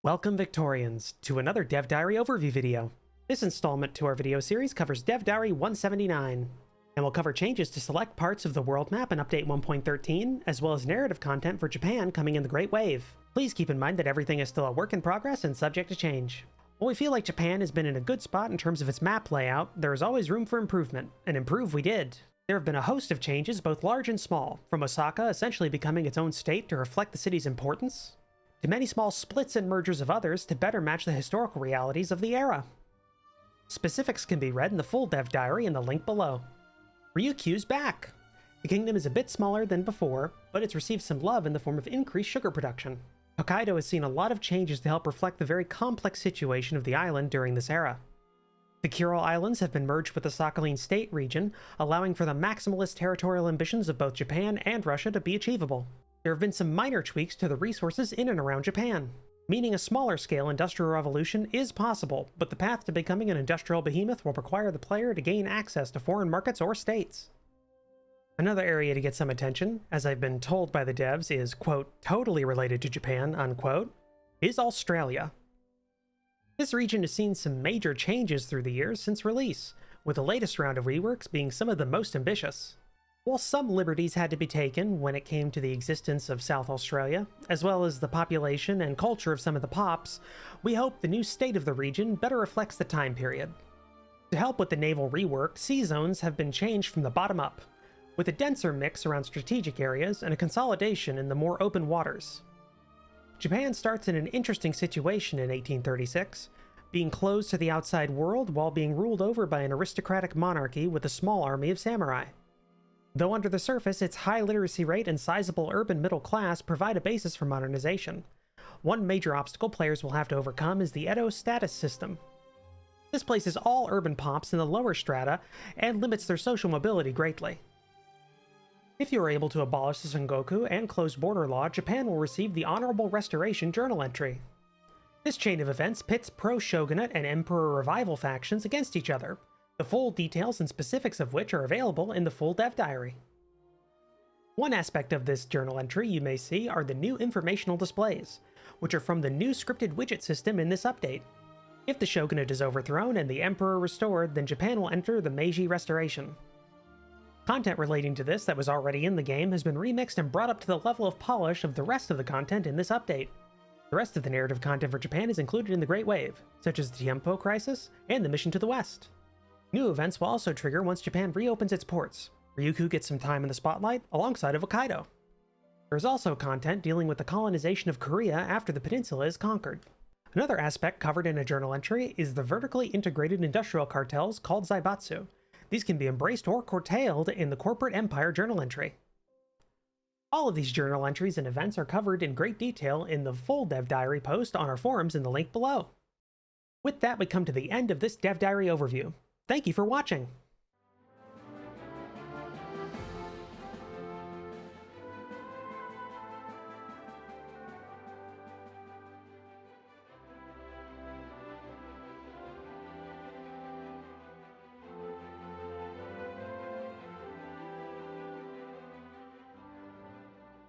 Welcome, Victorians, to another Dev Diary overview video. This installment to our video series covers Dev Diary 179, and will cover changes to select parts of the world map in Update 1.13, as well as narrative content for Japan coming in the Great Wave. Please keep in mind that everything is still a work in progress and subject to change. While we feel like Japan has been in a good spot in terms of its map layout, there is always room for improvement, and improve we did. There have been a host of changes, both large and small, from Osaka essentially becoming its own state to reflect the city's importance, to many small splits and mergers of others to better match the historical realities of the era. Specifics can be read in the full Dev Diary in the link below. Ryukyu's back! The kingdom is a bit smaller than before, but it's received some love in the form of increased sugar production. Hokkaido has seen a lot of changes to help reflect the very complex situation of the island during this era. The Kuril Islands have been merged with the Sakhalin State region, allowing for the maximalist territorial ambitions of both Japan and Russia to be achievable. There have been some minor tweaks to the resources in and around Japan, meaning a smaller scale industrial revolution is possible, but the path to becoming an industrial behemoth will require the player to gain access to foreign markets or states. Another area to get some attention, as I've been told by the devs is, quote, totally related to Japan, unquote, is Australia. This region has seen some major changes through the years since release, with the latest round of reworks being some of the most ambitious. While some liberties had to be taken when it came to the existence of South Australia, as well as the population and culture of some of the pops, we hope the new state of the region better reflects the time period. To help with the naval rework, sea zones have been changed from the bottom up, with a denser mix around strategic areas and a consolidation in the more open waters. Japan starts in an interesting situation in 1836, being closed to the outside world while being ruled over by an aristocratic monarchy with a small army of samurai. Though under the surface, its high literacy rate and sizable urban middle class provide a basis for modernization. One major obstacle players will have to overcome is the Edo status system. This places all urban pops in the lower strata and limits their social mobility greatly. If you are able to abolish the Sengoku and close border law, Japan will receive the Honorable Restoration journal entry. This chain of events pits pro-shogunate and emperor revival factions against each other, the full details and specifics of which are available in the full Dev Diary. One aspect of this journal entry you may see are the new informational displays, which are from the new scripted widget system in this update. If the shogunate is overthrown and the emperor restored, then Japan will enter the Meiji Restoration. Content relating to this that was already in the game has been remixed and brought up to the level of polish of the rest of the content in this update. The rest of the narrative content for Japan is included in the Great Wave, such as the Tiempo Crisis and the Mission to the West. New events will also trigger once Japan reopens its ports. Ryukyu gets some time in the spotlight alongside of Hokkaido. There is also content dealing with the colonization of Korea after the peninsula is conquered. Another aspect covered in a journal entry is the vertically integrated industrial cartels called Zaibatsu. These can be embraced or curtailed in the corporate empire journal entry. All of these journal entries and events are covered in great detail in the full Dev Diary post on our forums in the link below. With that, we come to the end of this Dev Diary overview. Thank you for watching!